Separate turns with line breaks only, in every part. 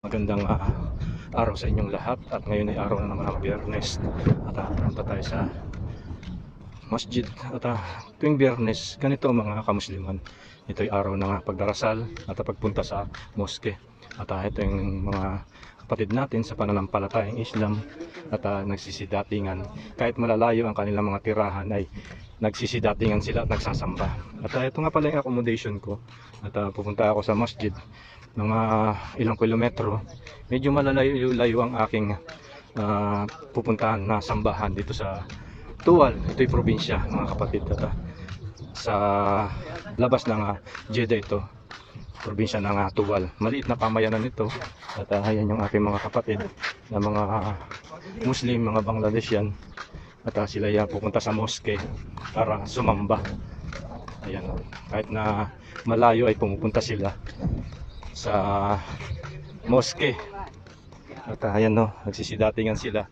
Magandang araw sa inyong lahat, at ngayon ay araw na naman ng Biyernes at punta tayo sa masjid. At tuwing Biyernes, ganito ang mga kamusliman, ito ay araw ng pagdarasal at pagpunta sa moske. At ito yung mga kapatid natin sa pananampalatayang Islam at nagsisidatingan. Kahit malalayo ang kanilang mga tirahan ay nagsisidatingan sila at nagsasamba. At ito nga pala yung accommodation ko, at pupunta ako sa masjid mga ilang kilometro. Medyo malalayo-layo ang aking pupuntahan na sambahan dito sa Tuwal. Ito'y probinsya, mga kapatid. At sa labas ng Jeddah ito, probinsya ng Tuwal. Maliit na pamayanan ito. At ayan yung aking mga kapatid na mga Muslim, mga Bangladesyan. At sila yan pupunta sa moske para sumamba. Ayan, kahit na malayo ay pumupunta sila sa moske. At ayan, no, nagsisidatingan sila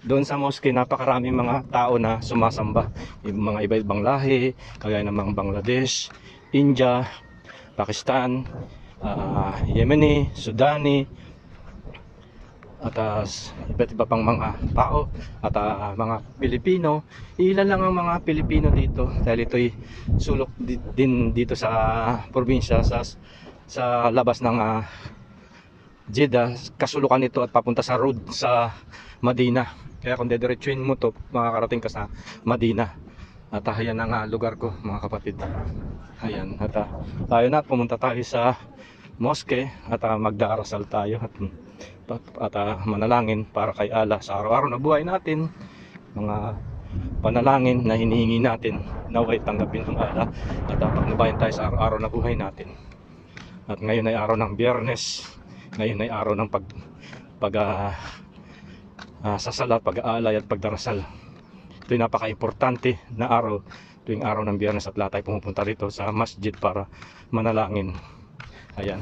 doon sa moske. Napakaraming mga tao na sumasamba, yung mga iba-ibang lahi, kagaya ng mga Bangladesh, India, Pakistan, Yemeni, Sudani, at iba't iba pang mga tao, at mga Pilipino. Ilan lang ang mga Pilipino dito dahil ito'y sulok din dito sa probinsya, sa labas ng Jeddah, kasulukan nito at papunta sa road sa Madina. Kaya kung dediretsuin mo to, makakarating ka sa Madina. At ayan ang lugar ko, mga kapatid. Ayan, at tayo na, pumunta tayo sa moske at magdarasal tayo at manalangin para kay Allah sa araw-araw na buhay natin. Mga panalangin na hinihingi natin, naway tanggapin ng Allah at pagnubayan tayo sa araw-araw na buhay natin. At ngayon ay araw ng Biyernes. Ngayon ay araw ng sasalat, pag-aalay at pagdarasal. Ito ay napaka-importante na araw tuwing araw ng Biyernes, at lahat tayo pumupunta rito sa masjid para manalangin. Ayan.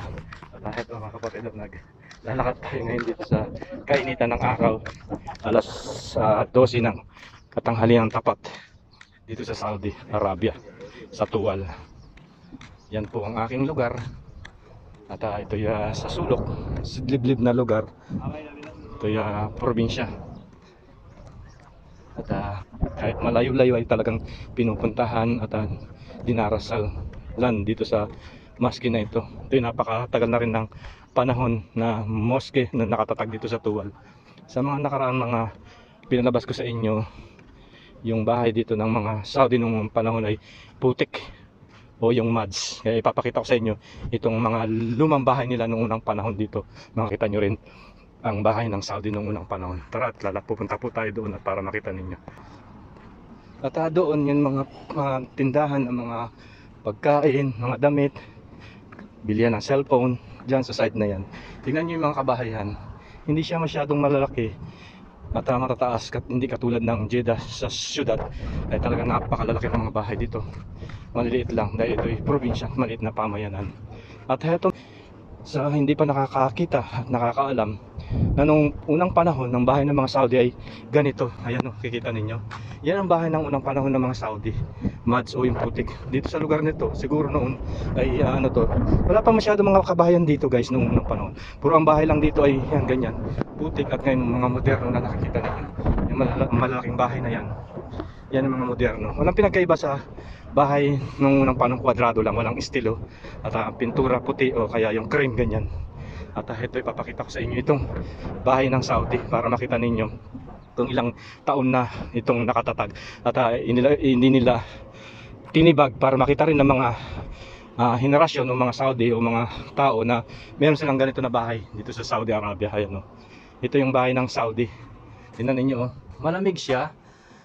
At ito, mga kapatid, naglalakad tayo ngayon dito sa kainitan ng araw. Alas 12 ng katanghalian tapat dito sa Saudi Arabia, sa Tuwal. Yan po ang aking lugar. At ito yung sa sulok, sidliblib na lugar. Ito yung probinsya. At kahit malayo-layo ay talagang pinupuntahan at dinarasalan dito sa maske na ito. Ito yung napakatagal na rin ng panahon na moske na nakatatag dito sa Tuwal. Sa mga nakaraang mga pinalabas ko sa inyo, yung bahay dito ng mga Saudi nung panahon ay putik, o yung MUDs. Kaya ipapakita ko sa inyo itong mga lumang bahay nila noong unang panahon dito. Makikita nyo rin ang bahay ng Saudi noong unang panahon. Tara, at pupunta po tayo doon at para makita ninyo. At doon yung mga tindahan ng mga pagkain, mga damit, bilihan ng cellphone, dyan sa side na yan. Tingnan nyo yung mga kabahayan. Hindi siya masyadong malalaki at matataas, hindi katulad ng Jeddah sa syudad ay talaga napakalalaki ng mga bahay dito. Maliliit lang dahil ito ay probinsya, maliit na pamayanan. At heto, sa hindi pa nakakakita at nakakaalam na nung unang panahon ng bahay ng mga Saudi ay ganito. Ayan o, kikita ninyo. Yan ang bahay ng unang panahon ng mga Saudi, MUDs o yung putik. Dito sa lugar nito, siguro noon ay wala pa masyado mga kabahayan dito guys noong unang panahon. Puro ang bahay lang dito ay yan, ganyan, putik. At ngayon mga moderno na nakikita ninyo, yung malaking bahay na yan, yan ang mga moderno. Walang pinagkaiba sa bahay nung unang panahon, kwadrado lang, walang estilo at pintura puti o kaya yung cream, ganyan. At ito ipapakita ko sa inyo itong bahay ng Saudi para makita ninyo kung ilang taon na itong nakatatag. At hindi nila tinibag para makita rin ng mga henerasyon ng mga Saudi o mga tao na meron silang ganito na bahay dito sa Saudi Arabia. Ayan, ito yung bahay ng Saudi. Tingnan ninyo, malamig siya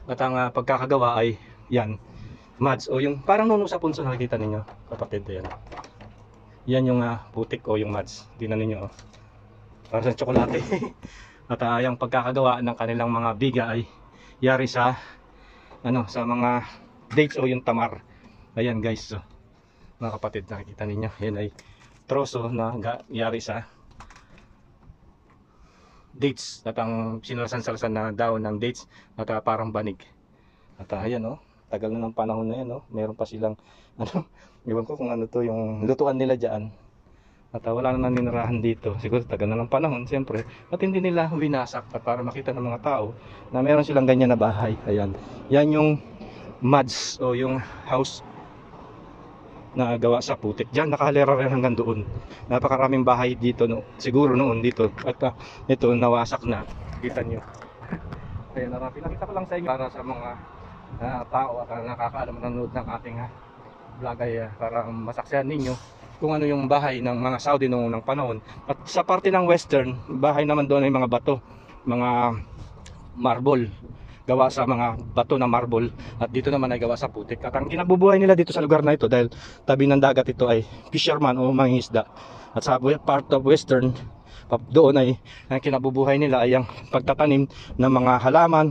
at ang pagkakagawa ay yan, MUDs o yung parang nuno sa punso, nakikita ninyo kapatid. Yan, yan yung putik o yung MUDs. Tingnan ninyo, parang sa tsokolate. At yung pagkakagawa ng kanilang mga biga ay yari sa sa mga dates o yung tamar. Ayan guys, so, mga kapatid, nakikita ninyo, yan ay troso na yari sa dates at ang sinalsan-salsan na daon ng dates at parang banig. At ayan, tagal na ng panahon na yan, meron pa silang ewan ko kung ano to yung lutuan nila dyan. At wala na naninirahan dito. Siguro tagal na ng panahon, siyempre. At hindi nila winasak at para makita ng mga tao na meron silang ganyan na bahay. Ayan. Yan yung muds o yung house na gawa sa putik. Diyan nakahalera rin hanggang doon. Napakaraming bahay dito no. Siguro noon dito. At ito nawasak na. Kita nyo. Ayan, pinakita ko lang sa inyo para sa mga tao at nakakaalam nanonood ng ating vlog ay para masaksihan ninyo kung ano yung bahay ng mga Saudi noong unang panahon. At sa parte ng western, bahay naman doon ay mga bato, mga marble, gawa sa mga bato na marble, at dito naman ay gawa sa putik. At ang kinabubuhay nila dito sa lugar na ito, dahil tabi ng dagat ito, ay fisherman o mangingisda. At sa part of western, doon ay ang kinabubuhay nila ay ang pagtatanim ng mga halaman,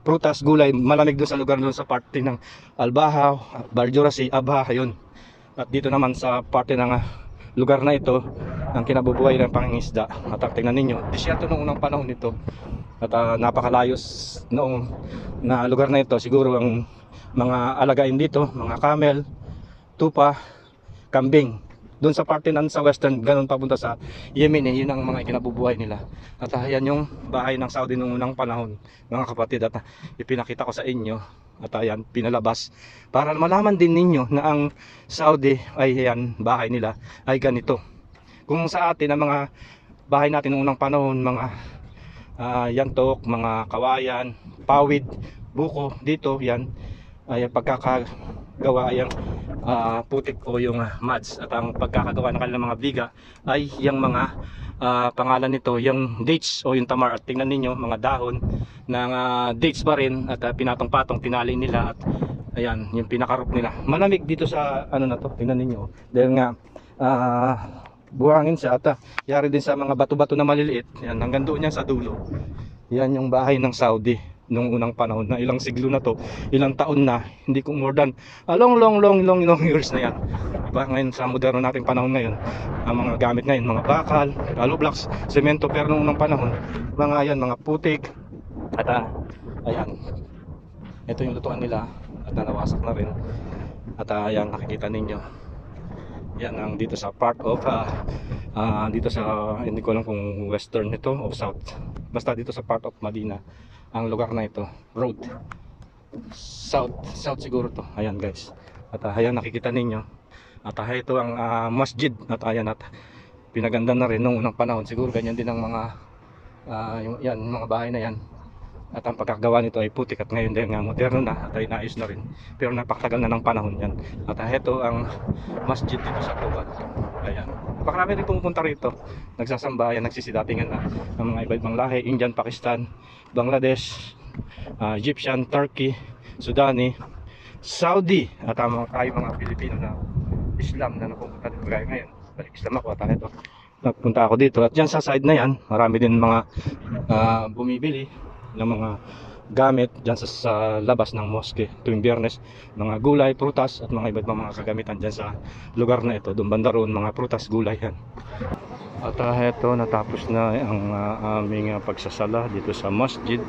prutas, gulay. Malamig doon sa lugar doon sa parte ng Al-Baha, Barjurasi, Abha, yun. At dito naman sa parte ng lugar na ito, ang kinabubuhay ng pangingisda. At tingnan ninyo, disyerto noong unang panahon nito. At napakalayos noong na lugar na ito. Siguro ang mga alagain dito, mga camel, tupa, kambing. Doon sa parte nan sa western, ganun papunta sa Yemen, yun ang mga kinabubuhay nila. At yan yung bahay ng Saudi noong unang panahon, mga kapatid. At ipinakita ko sa inyo. At ayan, pinalabas para malaman din ninyo na ang Saudi ay yan, bahay nila ay ganito. Kung sa atin ang mga bahay natin noong unang panahon, mga yantok, mga kawayan, pawid, buko, dito yan ay pagkakagawa ay putik o yung muds. At ang pagkakagawa ng kanilang mga biga ay yung mga pangalan nito, yung dates o yung tamar. At tingnan ninyo, mga dahon ng dates pa rin. At pinatong-patong, tinali nila. At ayan, yung pinakaroop nila. Malamig dito sa ano na to, tingnan ninyo. Dahil nga buhangin siya. At yari din sa mga bato-bato na maliliit. Yan, hanggang doon yan sa dulo. Yan yung bahay ng Saudi nung unang panahon, na ilang siglo na to, ilang taon na, hindi ko more than long years na yan. Diba? Ngayon sa moderno nating panahon ngayon, ang mga gamit ngayon, mga bakal, hollow blocks, semento, pero nung unang panahon, mga yan, mga putik. At ayan, ito yung lutuan nila at nawasak na rin. At ayan, nakikita ninyo, yan ang dito sa part of dito sa, hindi ko alam kung western ito o south, basta dito sa part of Medina ang lugar na ito, road south siguro to. Ayan guys, at ayan, nakikita ninyo. At ito ang masjid. At ayan, at pinaganda na rin nung unang panahon. Siguro ganyan din ang mga yan, mga bahay na yan. At ang pagkakagawa nito ay putik. At ngayon din nga moderno na at ay naayos na rin, pero napakatagal na ng panahon yan. At ito ang masjid dito sa Tuban. Ayan, napakarami rin pumupunta rito, nagsasamba, ayan, nagsisidatingan na ng mga iba-ibang lahi, Indian, Pakistan, Bangladesh, Egyptian, Turkey, Sudani, Saudi. At tayo mga Pilipino na Islam na napupunta dito. Kaya ngayon, balik Islam ako. At ito, nagpunta ako dito. At dyan sa side na yan, marami din mga bumibili ng mga gamit dyan sa labas ng mosque tuwing Biyernes. Mga gulay, prutas at mga iba't mga kagamitan dyan sa lugar na ito. Doon banda roon, mga prutas, gulay yan. At ito, natapos na ang aming pagsasala dito sa masjid.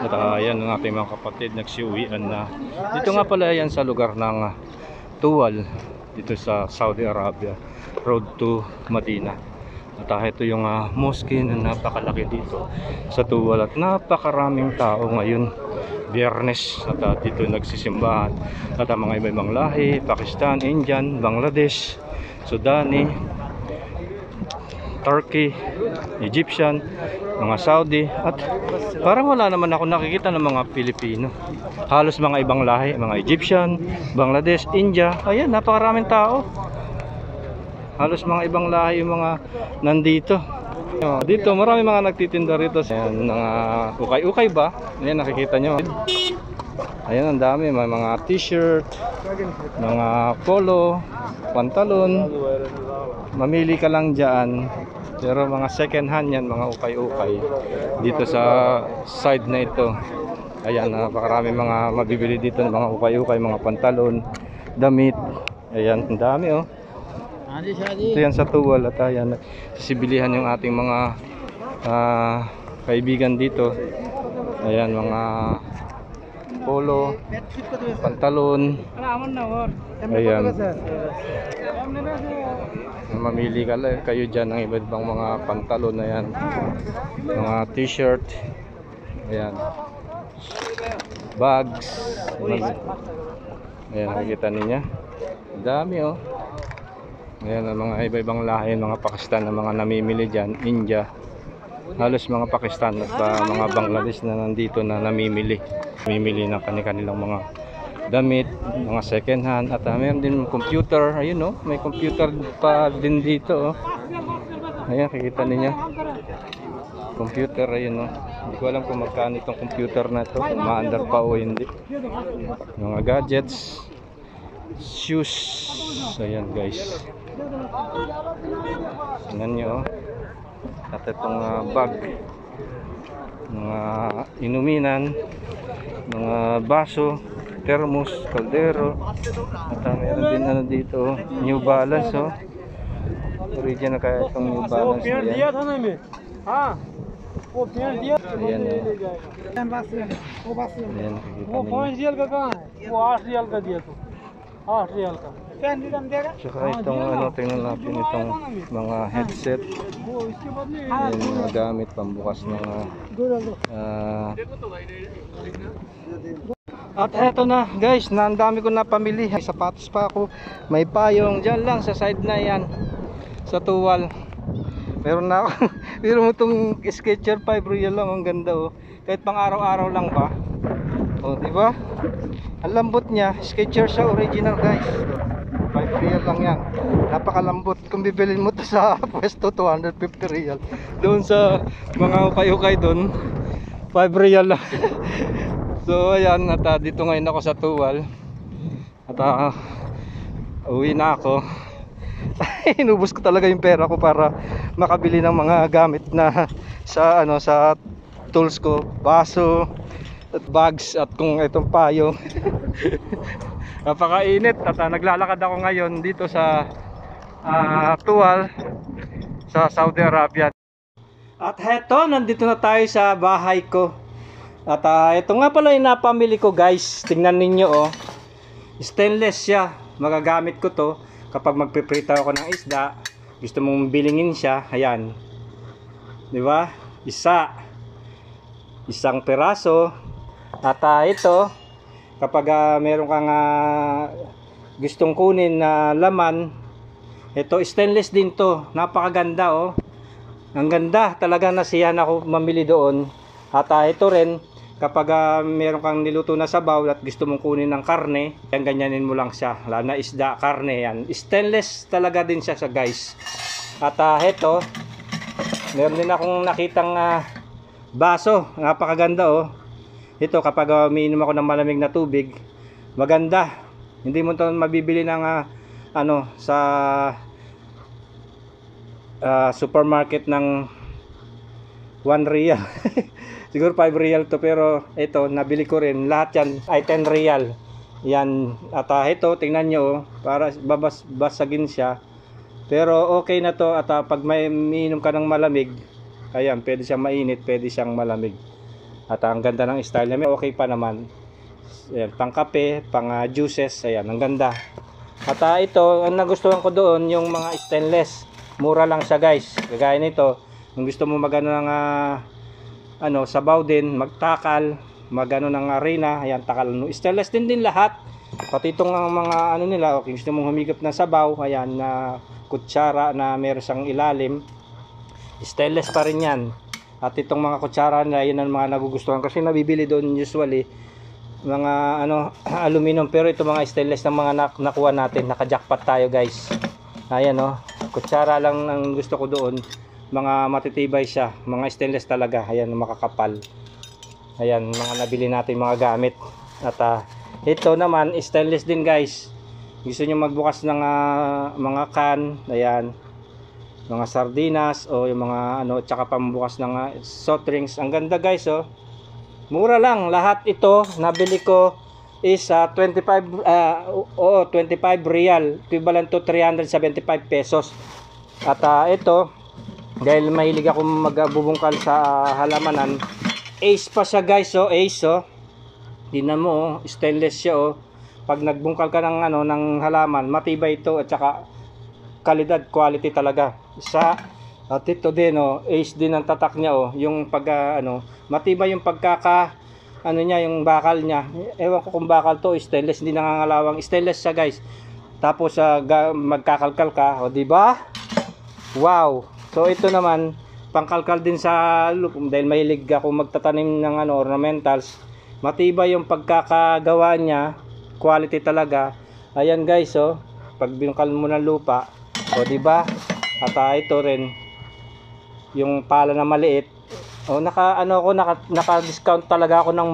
At ayan ang ating mga kapatid, nagsiuwian na. Dito nga pala yan sa lugar ng Tuwal, dito sa Saudi Arabia, road to Medina. At ito yung mosque na napakalaki dito sa Tuwal. At napakaraming tao ngayon, Biyernes. At dito nagsisimbahan. At ang mga ibang lahi, Pakistan, Indian, Bangladesh, Sudani, Turkey, Egyptian, mga Saudi. At parang wala naman ako nakikita ng mga Pilipino. Halos mga ibang lahi, mga Egyptian, Bangladesh, India. Ayan, napakaraming tao. Halos mga ibang lahi yung mga nandito. Dito marami mga nagtitinda rito. Ayan, mga ukay-ukay ba? Ayan, nakikita nyo. Ayan, ang dami. May mga t-shirt, mga polo, pantalon. Mamili ka lang dyan. Pero mga second hand yan, mga ukay-ukay. Dito sa side na ito. Ayan, napakarami mga mabibili dito ng mga ukay-ukay, mga pantalon, damit. Ayan, ang dami oh. Ito yan sa Tuwal. At ayan, sisibilihan yung ating mga kaibigan dito. Ayan, mga polo, pantalon. Ayan. Mamili kayo dyan ng iba't ibang mga pantalon na yan. Mga t-shirt. Ayan. Bags. Ayan, nakikita niya. Dami oh. Ayan ang mga iba-ibang lahi, mga Pakistan na mga namimili dyan. India. Halos mga Pakistan at mga Bangladesh na nandito na namimili. Namimili ng kanilang mga damit, mga second hand. At mayroon din computer. Ayun oh, may computer pa din dito oh. Ayan, kikita niyo. Computer, ayun oh. Hindi ko alam kung magkano itong computer na ito, kung ma-under pa o hindi. Mga gadgets, shoes. Ayan guys. Tingnan nyo oh. At itong bag, mga inuminan, mga baso, thermos, kaldero. At mayroon din ano dito oh, New Balance oh. Original kaya itong New Balance na yan. Ayan oh. Ayan, tsaka itong ano, tingnan natin itong mga headset. Ayan, mga gamit pambukas ng at eto na guys, ang dami ko na pamili. May sapatos pa ako, may payong dyan lang sa side na yan, sa tuwal. Meron na ako. Pero mo itong Skechers 5 real lang, ang ganda oh. Kahit pang araw-araw lang ba. Oh, di ba? Ang lambot niya, Skechers siya original guys. 5 real lang yan. Napakalambot. Kung bibilin mo to sa pwesto, 250 real. Doon sa mga ukay-ukay doon, 5 real lang. So ayan, at dito ngayon ako sa tuwal. At uwi na ako. Inubos ko talaga yung pera ko para makabili ng mga gamit na sa ano, sa tools ko, baso at bags at kung itong payo. Napakainit at naglalakad ako ngayon dito sa tuwal sa Saudi Arabia. At heto, nandito na tayo sa bahay ko. At ito nga pala yung napamili ko guys. Tingnan ninyo oh. Stainless siya. Magagamit ko to kapag magpiprito ako ng isda. Gusto mong bilingin siya. Ayan. Di ba? Isang peraso. At ito, kapag meron kang gustong kunin na laman, ito stainless din to. Napakaganda oh. Ang ganda. Talaga nasiyahan ako mamili doon. At ito rin, kapag meron kang niluto na sabaw at gusto mong kunin ng karne, yan, ganyanin mo lang siya. Lalo na isda, karne yan. Stainless talaga din siya guys. At ito, meron din akong nakitang baso. Napakaganda oh. Ito kapag umiinom ako ng malamig na tubig, maganda. Hindi mo ito mabibili ng ano, sa supermarket ng 1 real. Siguro 5 real to, pero ito nabili ko rin. Lahat yan ay 10 real. Yan. At ito, tingnan nyo, para babasagin siya. Pero okay na to. At pag may umiinom ka ng malamig, ayan, pwede siyang mainit, pwede siyang malamig. At ang ganda ng style niya. Okay pa naman. Ayan, pang kape, pang juices. Ayan, ang ganda. At ito, ang nagustuhan ko doon, yung mga stainless. Mura lang siya guys. Kagaya nito, kung gusto mo magano ng ano, sabaw din, magtakal, magano ng arena, ayan, takal, no, stainless din lahat. Pati itong mga ano nila, okay, gusto mong humigop ng sabaw, ayan, na kutsara na meron siyang ilalim, stainless pa rin yan. At itong mga kutsara na, yun ang mga nagugustuhan kasi nabibili doon usually mga ano, aluminum, pero ito mga stainless ng mga nakuha natin. Naka-jackpot tayo guys. Ayan oh, kutsara lang ang gusto ko doon. Mga matitibay siya, mga stainless talaga. Ayan, makakapal. Ayan, mga nabili natin mga gamit. At ito naman stainless din guys. Gusto nyo magbukas ng mga can, ayan, mga sardinas o yung mga ano, tsaka pambukas ng soft drinks. Ang ganda guys oh. Mura lang lahat ito. Nabili ko is 25 real, equivalent to 375 pesos. At ito, dahil mahilig ako magbubungkal sa halamanan, ace pa siya guys oh, ace oh.
Tingnan mo, oh, stainless siya, oh. Pag nagbungkal ka ng ano ng halaman, matibay ito at saka kalidad, quality talaga. At ito din, oh, ace din ang tatak niya, oh. Yung pag ano, matibay yung ano niya, yung bakal niya. Ewan ko kung bakal to, stainless, hindi nangangalawang. Stainless siya, guys. Tapos magkakalkal ka, oh, di ba? Wow. So ito naman, pangkalkal din sa loop dahil mahilig ako magtatanim ng ano, ornamentals. Matibay yung pagkakagawa niya, quality talaga. Ayan, guys, oh. Pag binungkal mo ng lupa, oh, di ba? At ito rin yung pala na maliit. Oh, naka-discount talaga ako ng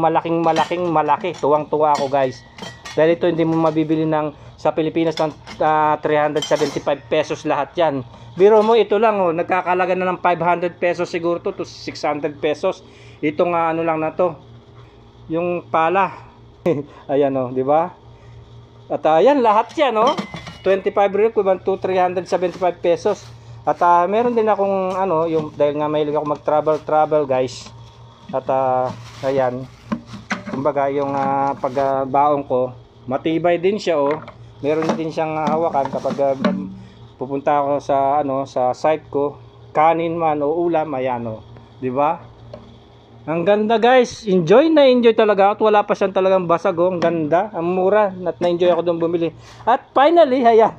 malaki. Tuwang-tuwa ako, guys. Dahil ito hindi mo mabibili sa Pilipinas ng 375 pesos lahat 'yan. Biro mo ito lang, oh, nagkakalaga na ng 500 pesos siguro to 600 pesos. Itong ano lang na to. Yung pala. Ayan, oh, di ba? At ayan lahat 'yan, oh. 25 real equivalent to 375 pesos. At meron din akong ano, yung dahil nga mahilig ako mag-travel guys. At ayan. Kumbaga yung pagbaon ko, matibay din siya, oh. Meron din siyang hawakan kapag pupunta ako sa ano, sa site ko, kanin man o ulam, ayan, oh. 'Di ba? Ang ganda, guys. Enjoy talaga at wala pa siyang talagang basag, oh. Ang ganda, ang mura. At na-enjoy ako doon bumili. At finally, ayan.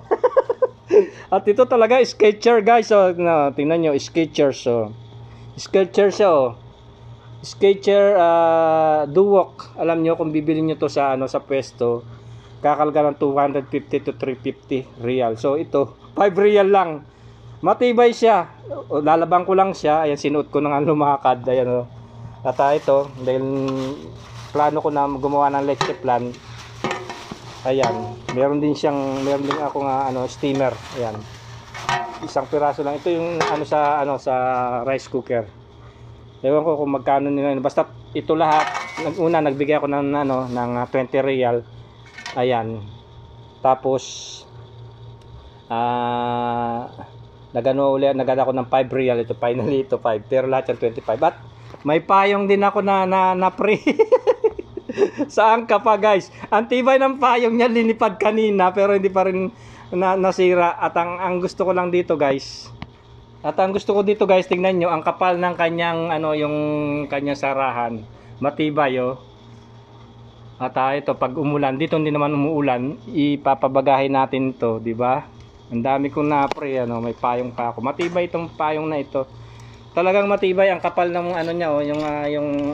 At ito talaga Skechers, guys, oh. No, tingnan nyo, Skechers, oh. Skechers siya, oh. Skechers Duwalk. Alam nyo kung bibili nyo to sa ano, sa pwesto, kakalga ng 250 to 350 real. So ito 5 real lang. Matibay siya. Lalabang ko lang siya. Ayan, sinuot ko na nga lumakad. Ayan, oh. At ito, dahil plano ko na gumawa ng lecture plan. Ayan, meron din ako nga ano, steamer. Ayan. Isang piraso lang. Ito yung ano sa rice cooker. Ewan ko kung magkano nila. Basta ito lahat. Una nagbigay ako ng ano ng 20 real. Ayan. Tapos nagada ako ng 5 real. Ito finally ito 5. Pero lahat yung 25. But may payong din ako na free. Saan ka pa, guys? Ang tibay ng payong niya, linipad kanina pero hindi pa rin nasira. At ang gusto ko lang dito, guys. Tingnan nyo ang kapal ng kanyang ano, yung kanyang sarahan. Matibay, oh. At ito pag umulan, dito hindi naman umuulan, ipapabagahin natin 'to, 'di ba? Ang dami kong na-pre, ano, may payong pa ako. Matibay itong payong na ito. Talagang matibay ang kapal ng ano niya, oh, yung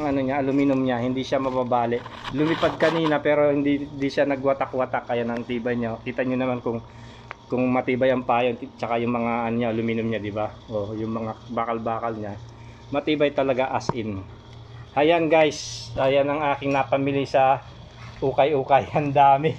ano niya, aluminum niya, hindi siya mababali. Lumipad kanina pero hindi siya nagwatak-watak, kaya ang tibay niya. Kita niyo naman kung matibay ang payong tsaka yung mga ano niya, aluminum niya, di ba? Oh, yung mga bakal-bakal niya. Matibay talaga as in. Ayan, guys, ayan ang aking napamili sa ukay-ukay. Ang dami.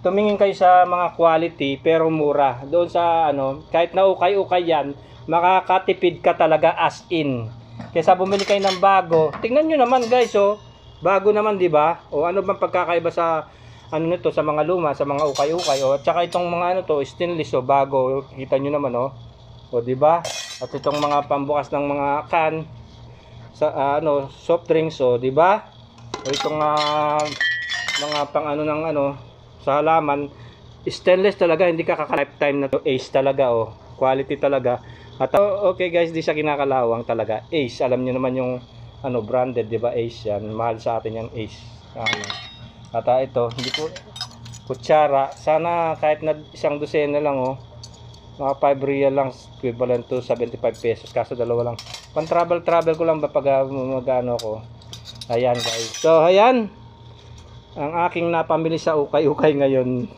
Tumingin kayo sa mga quality pero mura. Doon sa ano, kahit na ukay-ukay yan, makakatipid ka talaga as in. Kaysa bumili kayo ng bago. Tingnan nyo naman, guys, oh. Bago naman, di ba? O ano bang pagkakaiba sa ano nito, sa mga luma, sa mga ukay-ukay, oh. At saka itong mga ano to, stainless, oh, bago. Kita nyo naman, oh. O, di ba? At itong mga pambukas ng mga can sa ano, soft drinks, oh, di ba? O itong mga pang ano ng ano sa halaman, stainless talaga, hindi ka kaka-lifetime na to. Ace talaga, oh. Quality talaga. At okay, guys, di siya kinakalawang talaga. Ace, alam niyo naman yung ano, branded, 'di ba? Ace 'yan. Mahal sa atin 'yang Ace. Ano. At ito, hindi ko kutsara. Sana kahit na isang dosena lang, oh. Mga 5 real lang, equivalent to 75 pesos. Kaso dalawa lang. Pang travel ko lang ba pag magano ko. Ayan, guys. So, ayan ang aking napamili sa ukay-ukay ngayon.